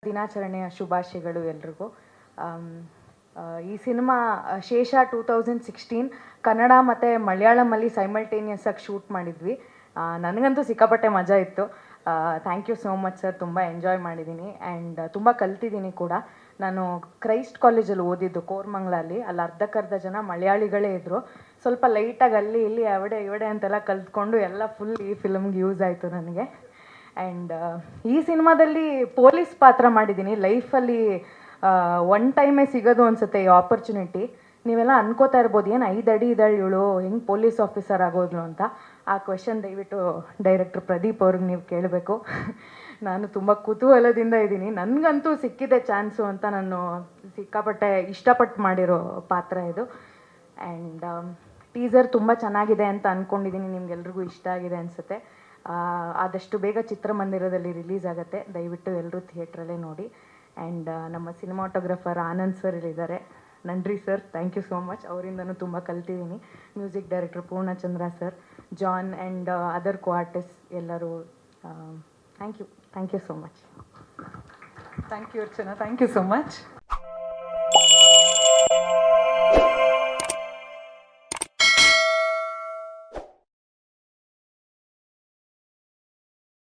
ದಿನಾಚರಣೆಯ ಶುಭಾಶಯಗಳು ಎಲ್ರಿಗೂ. ಈ ಸಿನಿಮಾ ಶೇಷ 2016 ಕನ್ನಡ ಮತ್ತು ಮಲಯಾಳಮಲ್ಲಿ ಸೈಮಲ್ಟೇನಿಯಸ್ ಆಗಿ ಶೂಟ್ ಮಾಡಿದ್ವಿ. ನನಗಂತೂ ಸಿಕ್ಕಾಪಟ್ಟೆ ಮಜಾ ಇತ್ತು. Thank you so much sir. ತುಂಬ ಎಂಜಾಯ್ ಮಾಡಿದ್ದೀನಿ ಆ್ಯಂಡ್ ತುಂಬ ಕಲ್ತಿದ್ದೀನಿ ಕೂಡ. ನಾನು ಕ್ರೈಸ್ಟ್ ಕಾಲೇಜಲ್ಲಿ ಓದಿದ್ದು ಕೋರ್ಮಂಗ್ಲಲ್ಲಿ. ಅಲ್ಲಿ ಅರ್ಧಕ್ಕರ್ಧ ಜನ ಮಲಯಾಳಿಗಳೇ ಇದ್ದರು. ಸ್ವಲ್ಪ ಲೈಟಾಗಿ ಅಲ್ಲಿ ಇಲ್ಲಿ ಅವಡೆ ಇವಡೆ ಅಂತೆಲ್ಲ ಕಲ್ತ್ಕೊಂಡು ಎಲ್ಲ ಫುಲ್ ಈ ಫಿಲ್ಮ್ಗೆ ಯೂಸ್ ಆಯಿತು ನನಗೆ. ಆ್ಯಂಡ್ ಈ ಸಿನಿಮಾದಲ್ಲಿ ಪೊಲೀಸ್ ಪಾತ್ರ ಮಾಡಿದ್ದೀನಿ. ಲೈಫಲ್ಲಿ ಒನ್ ಟೈಮೇ ಸಿಗೋದು ಅನಿಸುತ್ತೆ ಈ ಆಪರ್ಚುನಿಟಿ. ನೀವೆಲ್ಲ ಅನ್ಕೋತಾ ಇರ್ಬೋದು, ಏನು 5 ಅಡಿ ಇದ್ದಾಳೆ ಇವಳು, ಹೆಂಗೆ ಪೊಲೀಸ್ ಆಫೀಸರ್ ಆಗೋದ್ಲು ಅಂತ. ಆ ಕ್ವೆಶನ್ ದಯವಿಟ್ಟು ಡೈರೆಕ್ಟರ್ ಪ್ರದೀಪ್ ಅವ್ರಿಗೆ ನೀವು ಕೇಳಬೇಕು. ನಾನು ತುಂಬ ಕುತೂಹಲದಿಂದ ಇದ್ದೀನಿ. ನನಗಂತೂ ಸಿಕ್ಕಿದೆ ಚಾನ್ಸು ಅಂತ ನಾನು ಸಿಕ್ಕಾಪಟ್ಟೆ ಇಷ್ಟಪಟ್ಟು ಮಾಡಿರೋ ಪಾತ್ರ ಇದು. ಆ್ಯಂಡ್ ಟೀಸರ್ ತುಂಬ ಚೆನ್ನಾಗಿದೆ ಅಂತ ಅಂದ್ಕೊಂಡಿದ್ದೀನಿ. ನಿಮ್ಗೆಲ್ರಿಗೂ ಇಷ್ಟ ಆಗಿದೆ ಅನಿಸುತ್ತೆ. ಆದಷ್ಟು ಬೇಗ ಚಿತ್ರಮಂದಿರದಲ್ಲಿ ರಿಲೀಸ್ ಆಗುತ್ತೆ. ದಯವಿಟ್ಟು ಎಲ್ಲರೂ ಥಿಯೇಟ್ರಲ್ಲೇ ನೋಡಿ. ಆ್ಯಂಡ್ ನಮ್ಮ ಸಿನಿಮಾಟೋಗ್ರಫರ್ ಆನಂದ್ ಸರ್ ಇಲ್ಲಿದ್ದಾರೆ. ನನ್ರಿ sir, thank you so much. ಅವರಿಂದನೂ ತುಂಬ ಕಲ್ತಿದ್ದೀನಿ. Music director Purnachandra sir, John and other co artist ಎಲ್ಲರೂ. Thank you so much. Thank you Archana, thank you so much.